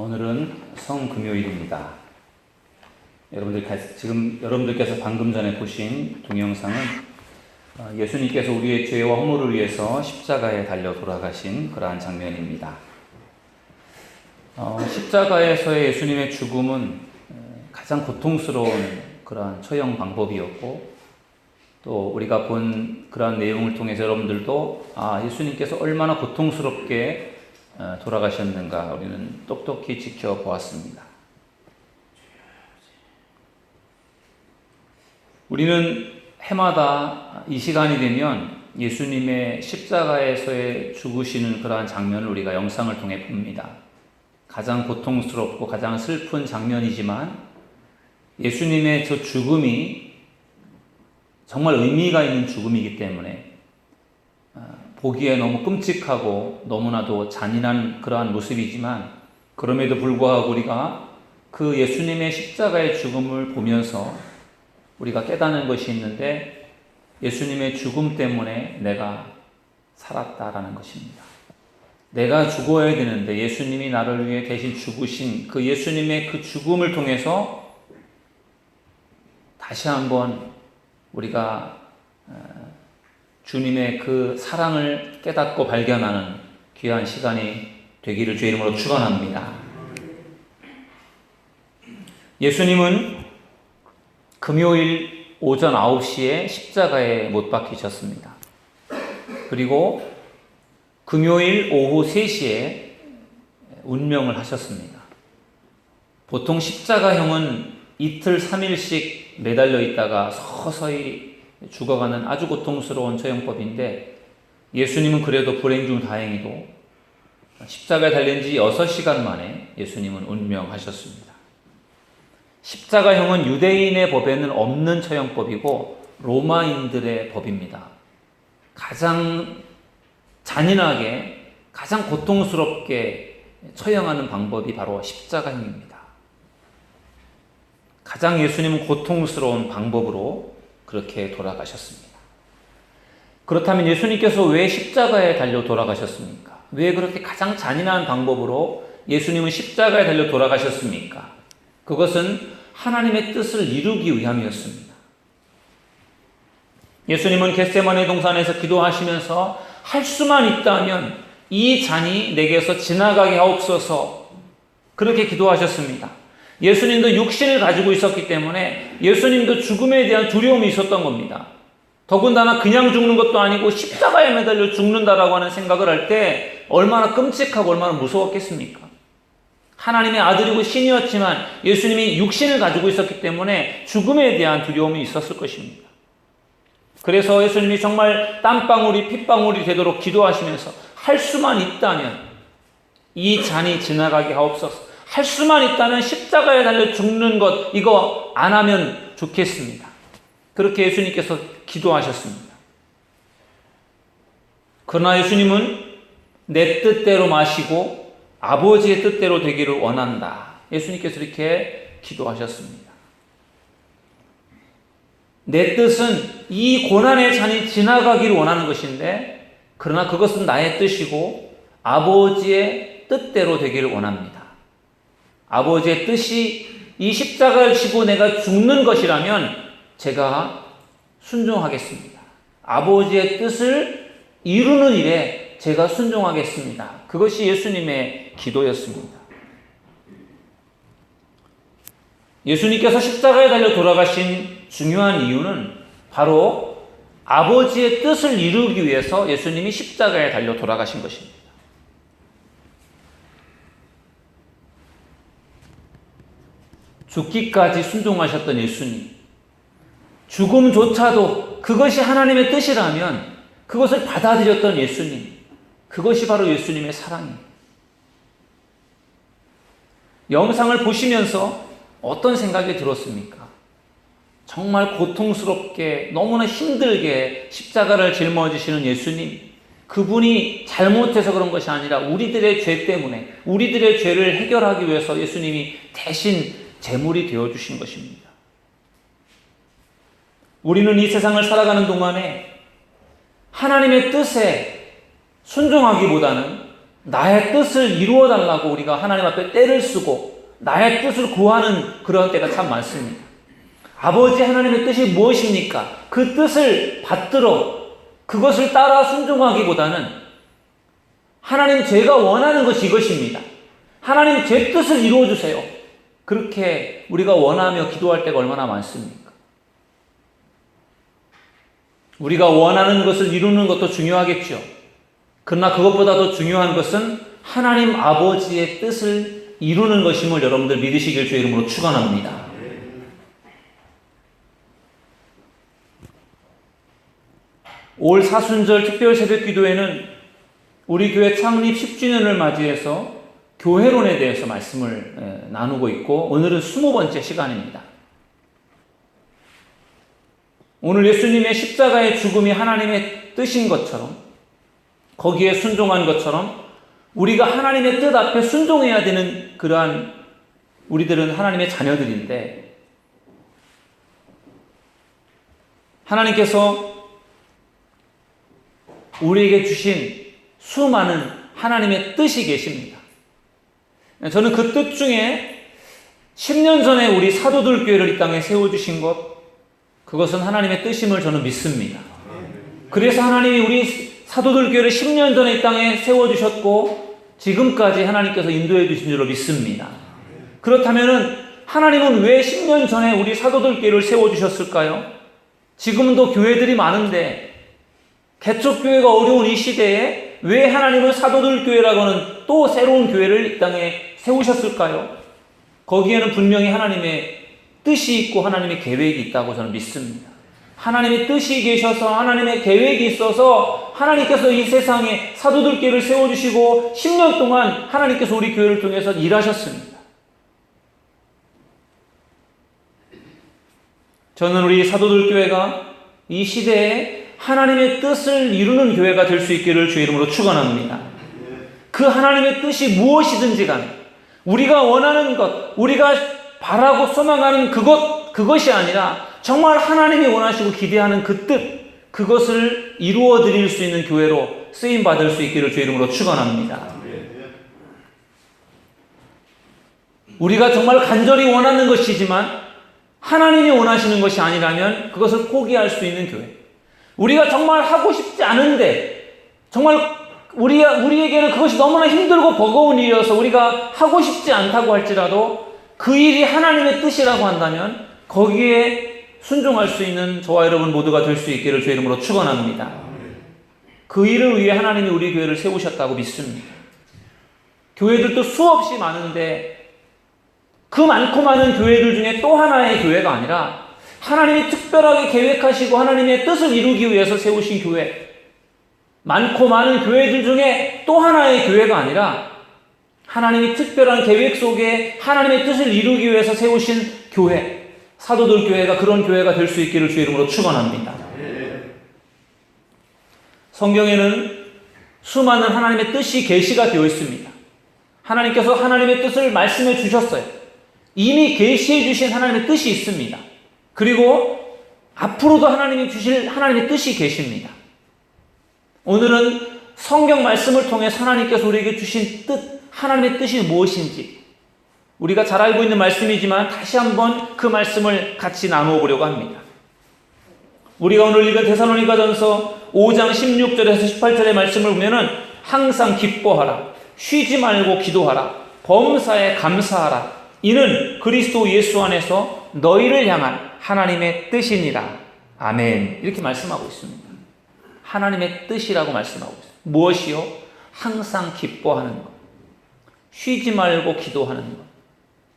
오늘은 성금요일입니다. 지금 여러분들께서 방금 전에 보신 동영상은 예수님께서 우리의 죄와 허물을 위해서 십자가에 달려 돌아가신 그러한 장면입니다. 십자가에서의 예수님의 죽음은 가장 고통스러운 그러한 처형 방법이었고, 또 우리가 본 그러한 내용을 통해서 여러분들도 예수님께서 얼마나 고통스럽게 돌아가셨는가 우리는 똑똑히 지켜보았습니다. 우리는 해마다 이 시간이 되면 예수님의 십자가에서의 죽으시는 그러한 장면을 우리가 영상을 통해 봅니다. 가장 고통스럽고 가장 슬픈 장면이지만 예수님의 저 죽음이 정말 의미가 있는 죽음이기 때문에 보기에 너무 끔찍하고 너무나도 잔인한 그러한 모습이지만, 그럼에도 불구하고 우리가 그 예수님의 십자가의 죽음을 보면서 우리가 깨닫는 것이 있는데, 예수님의 죽음 때문에 내가 살았다라는 것입니다. 내가 죽어야 되는데 예수님이 나를 위해 대신 죽으신 그 예수님의 그 죽음을 통해서 다시 한번 우리가 주님의 그 사랑을 깨닫고 발견하는 귀한 시간이 되기를 주의 이름으로 축원합니다. 예수님은 금요일 오전 9시에 십자가에 못 박히셨습니다. 그리고 금요일 오후 3시에 운명을 하셨습니다. 보통 십자가형은 이틀 3일씩 매달려 있다가 서서히 죽어가는 아주 고통스러운 처형법인데, 예수님은 그래도 불행 중 다행히도 십자가에 달린 지 6시간 만에 예수님은 운명하셨습니다. 십자가형은 유대인의 법에는 없는 처형법이고 로마인들의 법입니다. 가장 잔인하게, 가장 고통스럽게 처형하는 방법이 바로 십자가형입니다. 가장 예수님은 고통스러운 방법으로 그렇게 돌아가셨습니다. 그렇다면 예수님께서 왜 십자가에 달려 돌아가셨습니까? 왜 그렇게 가장 잔인한 방법으로 예수님은 십자가에 달려 돌아가셨습니까? 그것은 하나님의 뜻을 이루기 위함이었습니다. 예수님은 겟세마네 동산에서 기도하시면서 할 수만 있다면 이 잔이 내게서 지나가게 하옵소서, 그렇게 기도하셨습니다. 예수님도 육신을 가지고 있었기 때문에 예수님도 죽음에 대한 두려움이 있었던 겁니다. 더군다나 그냥 죽는 것도 아니고 십자가에 매달려 죽는다라고 하는 생각을 할 때 얼마나 끔찍하고 얼마나 무서웠겠습니까? 하나님의 아들이고 신이었지만 예수님이 육신을 가지고 있었기 때문에 죽음에 대한 두려움이 있었을 것입니다. 그래서 예수님이 정말 땀방울이 핏방울이 되도록 기도하시면서 할 수만 있다면 이 잔이 지나가게 하옵소서, 할 수만 있다면 십자가에 달려 죽는 것 이거 안 하면 좋겠습니다. 그렇게 예수님께서 기도하셨습니다. 그러나 예수님은 내 뜻대로 마시고 아버지의 뜻대로 되기를 원한다, 예수님께서 이렇게 기도하셨습니다. 내 뜻은 이 고난의 잔이 지나가기를 원하는 것인데, 그러나 그것은 나의 뜻이고 아버지의 뜻대로 되기를 원합니다. 아버지의 뜻이 이 십자가를 지고 내가 죽는 것이라면 제가 순종하겠습니다. 아버지의 뜻을 이루는 일에 제가 순종하겠습니다. 그것이 예수님의 기도였습니다. 예수님께서 십자가에 달려 돌아가신 중요한 이유는 바로 아버지의 뜻을 이루기 위해서 예수님이 십자가에 달려 돌아가신 것입니다. 죽기까지 순종하셨던 예수님, 죽음조차도 그것이 하나님의 뜻이라면 그것을 받아들였던 예수님, 그것이 바로 예수님의 사랑이에요. 영상을 보시면서 어떤 생각이 들었습니까? 정말 고통스럽게 너무나 힘들게 십자가를 짊어지시는 예수님, 그분이 잘못해서 그런 것이 아니라 우리들의 죄 때문에, 우리들의 죄를 해결하기 위해서 예수님이 대신 제물이 되어주신 것입니다. 우리는 이 세상을 살아가는 동안에 하나님의 뜻에 순종하기보다는 나의 뜻을 이루어 달라고 우리가 하나님 앞에 떼를 쓰고 나의 뜻을 구하는 그런 때가 참 많습니다. 아버지 하나님의 뜻이 무엇입니까? 그 뜻을 받들어 그것을 따라 순종하기보다는 하나님 제가 원하는 것이 이것입니다. 하나님 제 뜻을 이루어 주세요. 그렇게 우리가 원하며 기도할 때가 얼마나 많습니까? 우리가 원하는 것을 이루는 것도 중요하겠죠. 그러나 그것보다 더 중요한 것은 하나님 아버지의 뜻을 이루는 것임을 여러분들 믿으시길 주의 이름으로 축원합니다. 올 사순절 특별 새벽 기도회는 우리 교회 창립 10주년을 맞이해서 교회론에 대해서 말씀을 나누고 있고 오늘은 20번째 시간입니다. 오늘 예수님의 십자가의 죽음이 하나님의 뜻인 것처럼 거기에 순종한 것처럼 우리가 하나님의 뜻 앞에 순종해야 되는 그러한 우리들은 하나님의 자녀들인데 하나님께서 우리에게 주신 수많은 하나님의 뜻이 계십니다. 저는 그 뜻 중에 10년 전에 우리 사도들 교회를 이 땅에 세워주신 것 그것은 하나님의 뜻임을 저는 믿습니다. 그래서 하나님이 우리 사도들 교회를 10년 전에 이 땅에 세워주셨고 지금까지 하나님께서 인도해 주신 줄로 믿습니다. 그렇다면 하나님은 왜 10년 전에 우리 사도들 교회를 세워주셨을까요? 지금도 교회들이 많은데 개척교회가 어려운 이 시대에 왜 하나님은 사도들 교회라고 하는 또 새로운 교회를 이 땅에 세우셨을까요? 거기에는 분명히 하나님의 뜻이 있고 하나님의 계획이 있다고 저는 믿습니다. 하나님의 뜻이 계셔서 하나님의 계획이 있어서 하나님께서 이 세상에 사도들 교회를 세워주시고 10년 동안 하나님께서 우리 교회를 통해서 일하셨습니다. 저는 우리 사도들 교회가 이 시대에 하나님의 뜻을 이루는 교회가 될 수 있기를 주의 이름으로 축원합니다. 그 하나님의 뜻이 무엇이든지 간에 우리가 원하는 것, 우리가 바라고 소망하는 그것이 아니라 정말 하나님이 원하시고 기대하는 그 뜻, 그것을 이루어 드릴 수 있는 교회로 쓰임 받을 수 있기를 주의 이름으로 축원합니다. 우리가 정말 간절히 원하는 것이지만 하나님이 원하시는 것이 아니라면 그것을 포기할 수 있는 교회. 우리가 정말 하고 싶지 않은데 정말 우리에게는 그것이 너무나 힘들고 버거운 일이어서 우리가 하고 싶지 않다고 할지라도 그 일이 하나님의 뜻이라고 한다면 거기에 순종할 수 있는 저와 여러분 모두가 될 수 있기를 주의 이름으로 축원합니다. 그 일을 위해 하나님이 우리 교회를 세우셨다고 믿습니다. 교회들도 수없이 많은데 그 많고 많은 교회들 중에 또 하나의 교회가 아니라 하나님이 특별하게 계획하시고 하나님의 뜻을 이루기 위해서 세우신 교회, 많고 많은 교회들 중에 또 하나의 교회가 아니라 하나님이 특별한 계획 속에 하나님의 뜻을 이루기 위해서 세우신 교회, 사도들 교회가 그런 교회가 될 수 있기를 주의 이름으로 축원합니다. 성경에는 수많은 하나님의 뜻이 계시가 되어 있습니다. 하나님께서 하나님의 뜻을 말씀해 주셨어요. 이미 계시해 주신 하나님의 뜻이 있습니다. 그리고 앞으로도 하나님이 주실 하나님의 뜻이 계십니다. 오늘은 성경 말씀을 통해 하나님께서 우리에게 주신 뜻, 하나님의 뜻이 무엇인지 우리가 잘 알고 있는 말씀이지만 다시 한번 그 말씀을 같이 나누어 보려고 합니다. 우리가 오늘 읽은 데살로니가전서 5장 16절에서 18절의 말씀을 보면은 항상 기뻐하라, 쉬지 말고 기도하라, 범사에 감사하라, 이는 그리스도 예수 안에서 너희를 향한 하나님의 뜻이니라. 아멘. 이렇게 말씀하고 있습니다. 하나님의 뜻이라고 말씀하고 있습니다. 무엇이요? 항상 기뻐하는 것, 쉬지 말고 기도하는 것,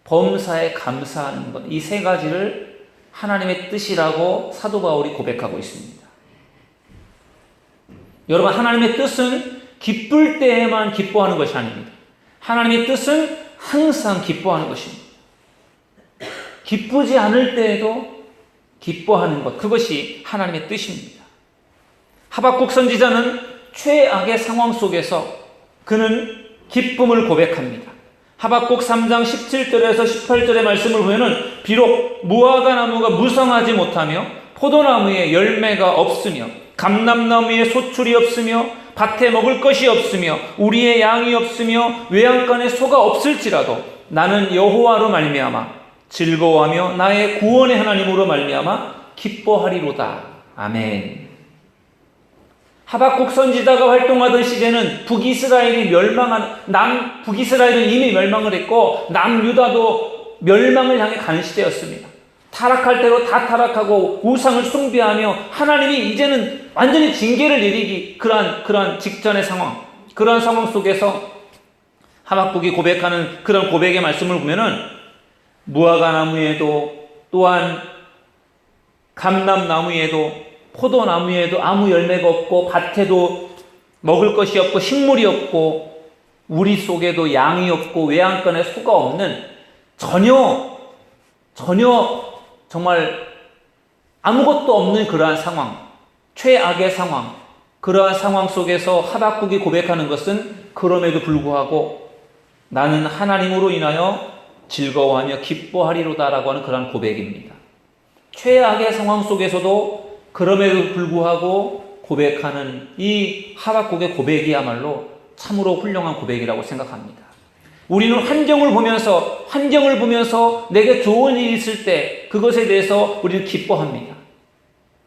범사에 감사하는 것, 이 세 가지를 하나님의 뜻이라고 사도 바울이 고백하고 있습니다. 여러분, 하나님의 뜻은 기쁠 때에만 기뻐하는 것이 아닙니다. 하나님의 뜻은 항상 기뻐하는 것입니다. 기쁘지 않을 때에도 기뻐하는 것, 그것이 하나님의 뜻입니다. 하박국 선지자는 최악의 상황 속에서 그는 기쁨을 고백합니다. 하박국 3장 17절에서 18절의 말씀을 보면은 비록 무화과 나무가 무성하지 못하며 포도나무에 열매가 없으며 감람나무에 소출이 없으며 밭에 먹을 것이 없으며 우리의 양이 없으며 외양간에 소가 없을지라도 나는 여호와로 말미암아 즐거워하며 나의 구원의 하나님으로 말미암아 기뻐하리로다. 아멘. 하박국 선지자가 활동하던 시대는 북이스라엘이 북이스라엘은 이미 멸망을 했고 남유다도 멸망을 향해 가는 시대였습니다. 타락할 대로 다 타락하고 우상을 숭배하며 하나님이 이제는 완전히 징계를 내리기 그러한 직전의 상황, 그러한 상황 속에서 하박국이 고백하는 그런 고백의 말씀을 보면은 무화과나무에도 또한 감람나무에도 포도나무에도 아무 열매가 없고 밭에도 먹을 것이 없고 식물이 없고 우리 속에도 양이 없고 외양간에 소가 없는 전혀 정말 아무것도 없는 그러한 상황, 최악의 상황, 그러한 상황 속에서 하박국이 고백하는 것은 그럼에도 불구하고 나는 하나님으로 인하여 즐거워하며 기뻐하리로다라고 하는 그러한 고백입니다. 최악의 상황 속에서도 그럼에도 불구하고 고백하는 이 하박국의 고백이야말로 참으로 훌륭한 고백이라고 생각합니다. 우리는 환경을 보면서 내게 좋은 일이 있을 때 그것에 대해서 우리는 기뻐합니다.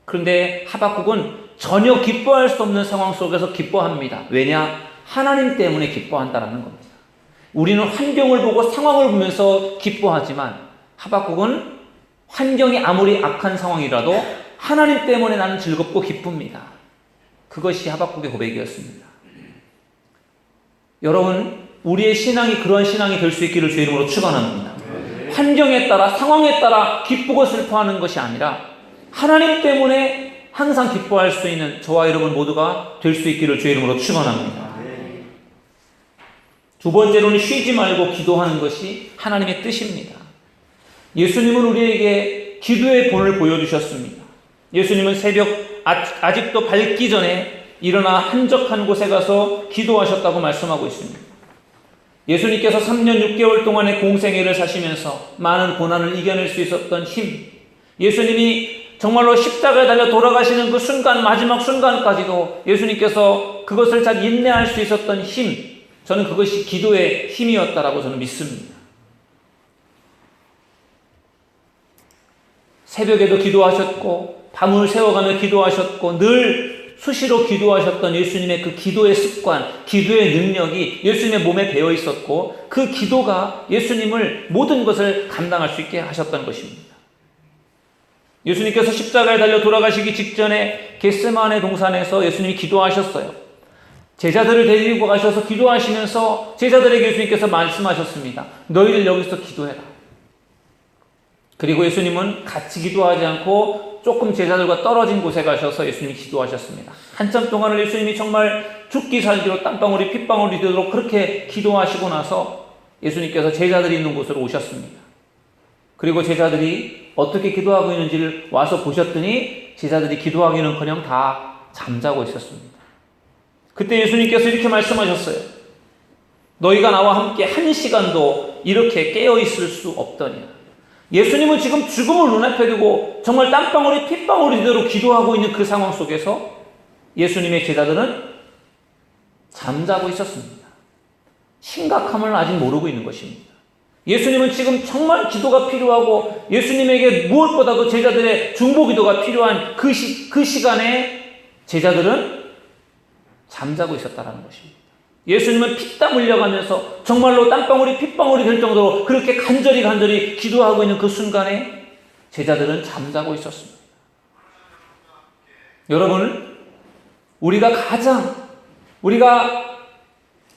그런데 하박국은 전혀 기뻐할 수 없는 상황 속에서 기뻐합니다. 왜냐? 하나님 때문에 기뻐한다라는 겁니다. 우리는 환경을 보고 상황을 보면서 기뻐하지만 하박국은 환경이 아무리 악한 상황이라도 하나님 때문에 나는 즐겁고 기쁩니다. 그것이 하박국의 고백이었습니다. 여러분, 우리의 신앙이 그런 신앙이 될 수 있기를 주의 이름으로 축원합니다. 환경에 따라 상황에 따라 기쁘고 슬퍼하는 것이 아니라 하나님 때문에 항상 기뻐할 수 있는 저와 여러분 모두가 될 수 있기를 주의 이름으로 축원합니다. 두 번째로는 쉬지 말고 기도하는 것이 하나님의 뜻입니다. 예수님은 우리에게 기도의 본을 보여주셨습니다. 예수님은 새벽 아직도 밝기 전에 일어나 한적한 곳에 가서 기도하셨다고 말씀하고 있습니다. 예수님께서 3년 6개월 동안의 공생애를 사시면서 많은 고난을 이겨낼 수 있었던 힘, 예수님이 정말로 십자가에 달려 돌아가시는 그 순간, 마지막 순간까지도 예수님께서 그것을 잘 인내할 수 있었던 힘, 저는 그것이 기도의 힘이었다라고 저는 믿습니다. 새벽에도 기도하셨고 밤을 새워가며 기도하셨고 늘 수시로 기도하셨던 예수님의 그 기도의 습관, 기도의 능력이 예수님의 몸에 배어 있었고 그 기도가 예수님을 모든 것을 감당할 수 있게 하셨던 것입니다. 예수님께서 십자가에 달려 돌아가시기 직전에 겟세마네 동산에서 예수님이 기도하셨어요. 제자들을 데리고 가셔서 기도하시면서 제자들에게 예수님께서 말씀하셨습니다. 너희들 여기서 기도해라. 그리고 예수님은 같이 기도하지 않고 조금 제자들과 떨어진 곳에 가셔서 예수님이 기도하셨습니다. 한참 동안을 예수님이 정말 죽기 살기로 땀방울이 핏방울이 되도록 그렇게 기도하시고 나서 예수님께서 제자들이 있는 곳으로 오셨습니다. 그리고 제자들이 어떻게 기도하고 있는지를 와서 보셨더니 제자들이 기도하기는커녕 다 잠자고 있었습니다. 그때 예수님께서 이렇게 말씀하셨어요. 너희가 나와 함께 한 시간도 이렇게 깨어있을 수 없더냐. 예수님은 지금 죽음을 눈앞에 두고 정말 땀방울이 핏방울이 되도록 기도하고 있는 그 상황 속에서 예수님의 제자들은 잠자고 있었습니다. 심각함을 아직 모르고 있는 것입니다. 예수님은 지금 정말 기도가 필요하고 예수님에게 무엇보다도 제자들의 중보 기도가 필요한 그 시간에 제자들은 잠자고 있었다는 것입니다. 예수님은 피땀 흘려가면서 정말로 땀방울이 핏방울이 될 정도로 그렇게 간절히 기도하고 있는 그 순간에 제자들은 잠자고 있었습니다. 여러분, 우리가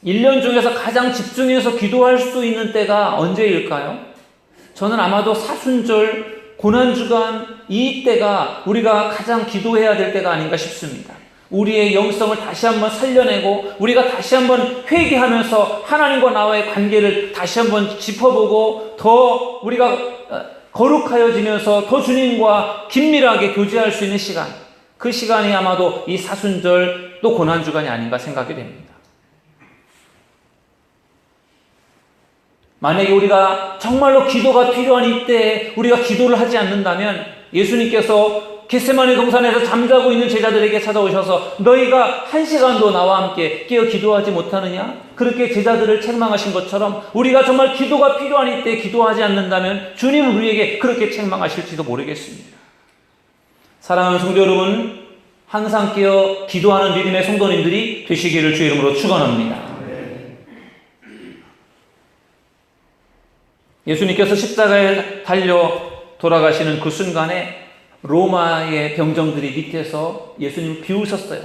1년 중에서 가장 집중해서 기도할 수 있는 때가 언제일까요? 저는 아마도 사순절, 고난주간 이때가 우리가 가장 기도해야 될 때가 아닌가 싶습니다. 우리의 영성을 다시 한번 살려내고 우리가 다시 한번 회개하면서 하나님과 나와의 관계를 다시 한번 짚어보고 더 우리가 거룩하여지면서 더 주님과 긴밀하게 교제할 수 있는 시간, 그 시간이 아마도 이 사순절 또 고난주간이 아닌가 생각이 됩니다. 만약에 우리가 정말로 기도가 필요한 이때에 우리가 기도를 하지 않는다면 예수님께서 겟세마네 동산에서 잠자고 있는 제자들에게 찾아오셔서 너희가 1시간도 나와 함께 깨어 기도하지 못하느냐? 그렇게 제자들을 책망하신 것처럼 우리가 정말 기도가 필요한 이때 기도하지 않는다면 주님은 우리에게 그렇게 책망하실지도 모르겠습니다. 사랑하는 성도 여러분, 항상 깨어 기도하는 믿음의 성도님들이 되시기를 주의 이름으로 축원합니다. 예수님께서 십자가에 달려 돌아가시는 그 순간에 로마의 병정들이 밑에서 예수님을 비웃었어요.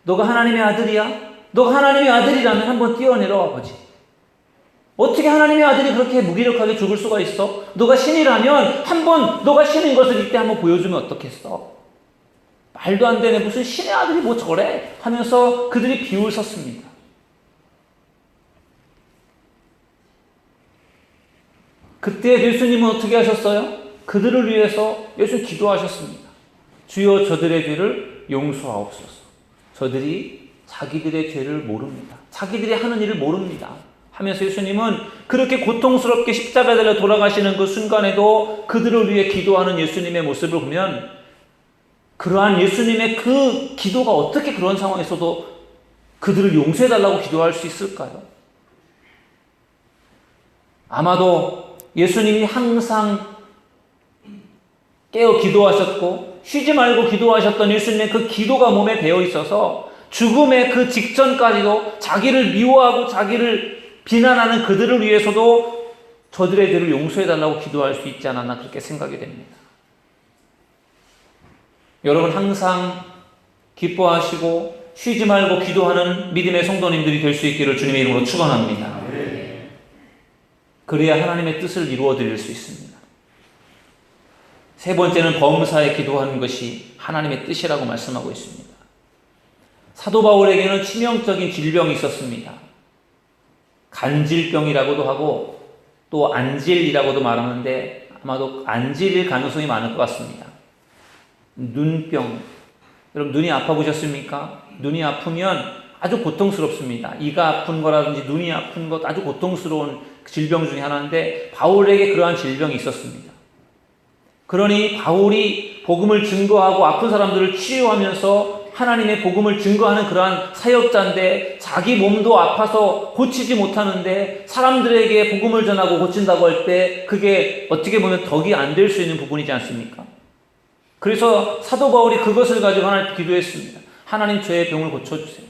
너가 하나님의 아들이야? 너가 하나님의 아들이라면 한번 뛰어내려와 보지. 어떻게 하나님의 아들이 그렇게 무기력하게 죽을 수가 있어? 너가 신이라면 한번 너가 신인 것을 이때 한번 보여주면 어떻겠어? 말도 안 되네. 무슨 신의 아들이 뭐 저래? 하면서 그들이 비웃었습니다. 그때 예수님은 어떻게 하셨어요? 그들을 위해서 예수님 기도하셨습니다. 주여 저들의 죄를 용서하옵소서. 저들이 자기들의 죄를 모릅니다. 자기들이 하는 일을 모릅니다. 하면서 예수님은 그렇게 고통스럽게 십자가에 달려 돌아가시는 그 순간에도 그들을 위해 기도하는 예수님의 모습을 보면 그러한 예수님의 그 기도가 어떻게 그런 상황에서도 그들을 용서해달라고 기도할 수 있을까요? 아마도 예수님이 항상 깨어 기도하셨고 쉬지 말고 기도하셨던 예수님의 그 기도가 몸에 배어 있어서 죽음의 그 직전까지도 자기를 미워하고 자기를 비난하는 그들을 위해서도 저들의 죄를 용서해달라고 기도할 수 있지 않았나 그렇게 생각이 됩니다. 여러분 항상 기뻐하시고 쉬지 말고 기도하는 믿음의 성도님들이 될 수 있기를 주님의 이름으로 축원합니다. 그래야 하나님의 뜻을 이루어 드릴 수 있습니다. 세 번째는 범사에 기도하는 것이 하나님의 뜻이라고 말씀하고 있습니다. 사도 바울에게는 치명적인 질병이 있었습니다. 간질병이라고도 하고 또 안질이라고도 말하는데 아마도 안질일 가능성이 많을 것 같습니다. 눈병. 여러분 눈이 아파 보셨습니까? 눈이 아프면 아주 고통스럽습니다. 이가 아픈 거라든지 눈이 아픈 것 아주 고통스러운 질병 중에 하나인데 바울에게 그러한 질병이 있었습니다. 그러니 바울이 복음을 증거하고 아픈 사람들을 치유하면서 하나님의 복음을 증거하는 그러한 사역자인데 자기 몸도 아파서 고치지 못하는데 사람들에게 복음을 전하고 고친다고 할 때 그게 어떻게 보면 덕이 안 될 수 있는 부분이지 않습니까? 그래서 사도 바울이 그것을 가지고 하나님께 기도했습니다. 하나님 저의 병을 고쳐주세요.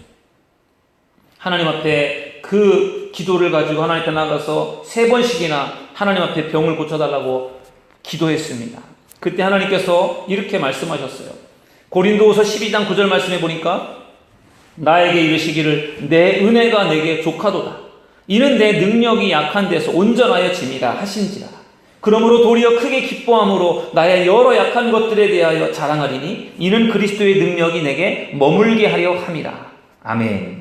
하나님 앞에 그 기도를 가지고 하나님 앞에 나가서 3번씩이나 하나님 앞에 병을 고쳐달라고 기도했습니다. 그때 하나님께서 이렇게 말씀하셨어요. 고린도후서 12장 9절 말씀해 보니까 나에게 이르시기를 내 은혜가 내게 족하도다. 이는 내 능력이 약한 데서 온전하여 짐이라 하신지라. 그러므로 도리어 크게 기뻐함으로 나의 여러 약한 것들에 대하여 자랑하리니 이는 그리스도의 능력이 내게 머물게 하려 함이라. 아멘.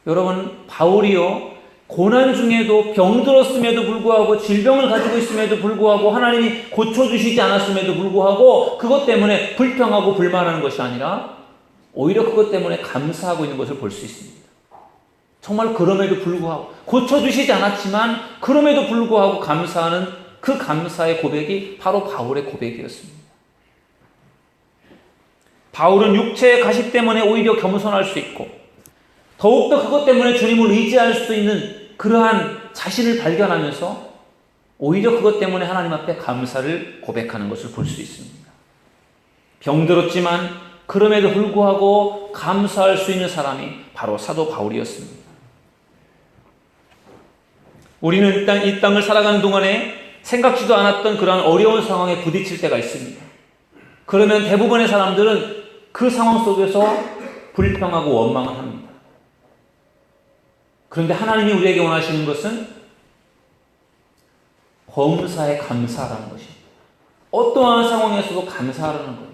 여러분 바울이요 고난 중에도 병들었음에도 불구하고 질병을 가지고 있음에도 불구하고 하나님이 고쳐주시지 않았음에도 불구하고 그것 때문에 불평하고 불만하는 것이 아니라 오히려 그것 때문에 감사하고 있는 것을 볼 수 있습니다. 정말 그럼에도 불구하고 고쳐주시지 않았지만 그럼에도 불구하고 감사하는 그 감사의 고백이 바로 바울의 고백이었습니다. 바울은 육체의 가시 때문에 오히려 겸손할 수 있고 더욱더 그것 때문에 주님을 의지할 수 있는 그러한 자신을 발견하면서 오히려 그것 때문에 하나님 앞에 감사를 고백하는 것을 볼 수 있습니다. 병들었지만 그럼에도 불구하고 감사할 수 있는 사람이 바로 사도 바울이었습니다. 우리는 이 땅을 살아가는 동안에 생각지도 않았던 그러한 어려운 상황에 부딪힐 때가 있습니다. 그러면 대부분의 사람들은 그 상황 속에서 불평하고 원망을 합니다. 그런데 하나님이 우리에게 원하시는 것은 범사에 감사하라는 것입니다. 어떠한 상황에서도 감사하라는 거예요.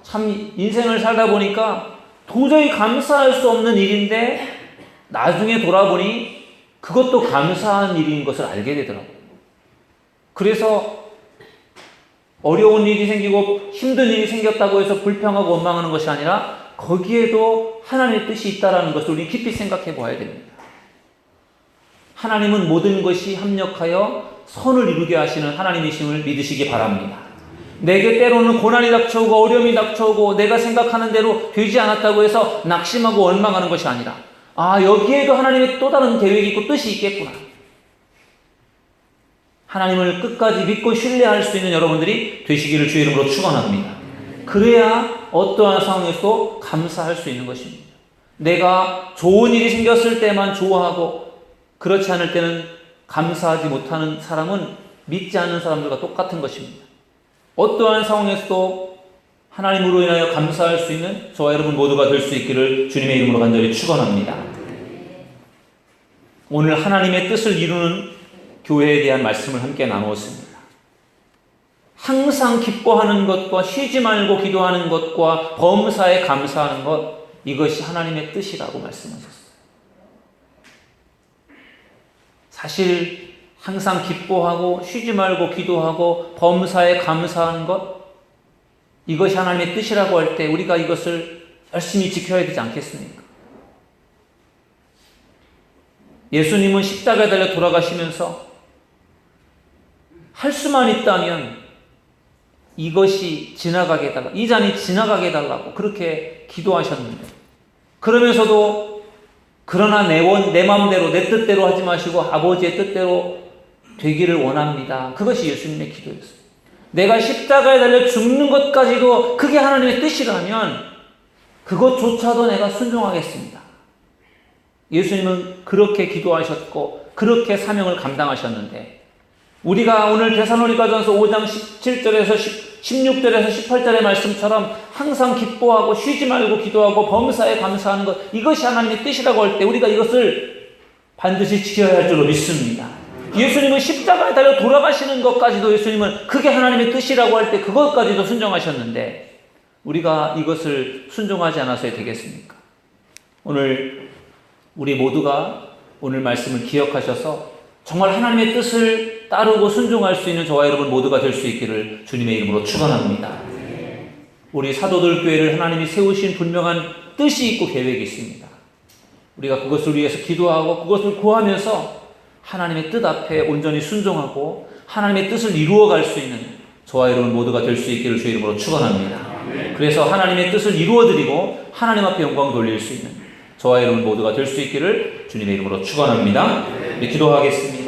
참 인생을 살다 보니까 도저히 감사할 수 없는 일인데 나중에 돌아보니 그것도 감사한 일인 것을 알게 되더라고요. 그래서 어려운 일이 생기고 힘든 일이 생겼다고 해서 불평하고 원망하는 것이 아니라 거기에도 하나님의 뜻이 있다는 것을 우리 깊이 생각해 보아야 됩니다. 하나님은 모든 것이 합력하여 선을 이루게 하시는 하나님이심을 믿으시기 바랍니다. 내게 때로는 고난이 닥쳐오고 어려움이 닥쳐오고 내가 생각하는 대로 되지 않았다고 해서 낙심하고 원망하는 것이 아니라 여기에도 하나님의 또 다른 계획이 있고 뜻이 있겠구나. 하나님을 끝까지 믿고 신뢰할 수 있는 여러분들이 되시기를 주의 이름으로 축원합니다. 그래야 어떠한 상황에서도 감사할 수 있는 것입니다. 내가 좋은 일이 생겼을 때만 좋아하고 그렇지 않을 때는 감사하지 못하는 사람은 믿지 않는 사람들과 똑같은 것입니다. 어떠한 상황에서도 하나님으로 인하여 감사할 수 있는 저와 여러분 모두가 될 수 있기를 주님의 이름으로 간절히 축원합니다. 오늘 하나님의 뜻을 이루는 교회에 대한 말씀을 함께 나누었습니다. 항상 기뻐하는 것과 쉬지 말고 기도하는 것과 범사에 감사하는 것, 이것이 하나님의 뜻이라고 말씀하셨어요. 사실 항상 기뻐하고 쉬지 말고 기도하고 범사에 감사하는 것, 이것이 하나님의 뜻이라고 할 때 우리가 이것을 열심히 지켜야 되지 않겠습니까? 예수님은 십자가에 달려 돌아가시면서 할 수만 있다면 이것이 지나가게 해달라, 이 잔이 지나가게 해달라고 그렇게 기도하셨는데, 그러면서도 그러나 내 마음대로 내 뜻대로 하지 마시고 아버지의 뜻대로 되기를 원합니다. 그것이 예수님의 기도였어요. 내가 십자가에 달려 죽는 것까지도 그게 하나님의 뜻이라면 그것조차도 내가 순종하겠습니다. 예수님은 그렇게 기도하셨고 그렇게 사명을 감당하셨는데, 우리가 오늘 데살로니가전서 5장 17절에서 16절에서 18절의 말씀처럼 항상 기뻐하고 쉬지 말고 기도하고 범사에 감사하는 것, 이것이 하나님의 뜻이라고 할 때 우리가 이것을 반드시 지켜야 할 줄로 믿습니다. 예수님은 십자가에 달려 돌아가시는 것까지도 예수님은 그게 하나님의 뜻이라고 할 때 그것까지도 순종하셨는데 우리가 이것을 순종하지 않아서야 되겠습니까? 오늘 우리 모두가 오늘 말씀을 기억하셔서 정말 하나님의 뜻을 따르고 순종할 수 있는 저와 여러분 모두가 될 수 있기를 주님의 이름으로 축원합니다. 우리 사도들 교회를 하나님이 세우신 분명한 뜻이 있고 계획이 있습니다. 우리가 그것을 위해서 기도하고 그것을 구하면서 하나님의 뜻 앞에 온전히 순종하고 하나님의 뜻을 이루어갈 수 있는 저와 여러분 모두가 될 수 있기를 주의 이름으로 축원합니다. 그래서 하나님의 뜻을 이루어드리고 하나님 앞에 영광 돌릴 수 있는 저와 여러분 모두가 될 수 있기를 주님의 이름으로 축원합니다. 기도하겠습니다.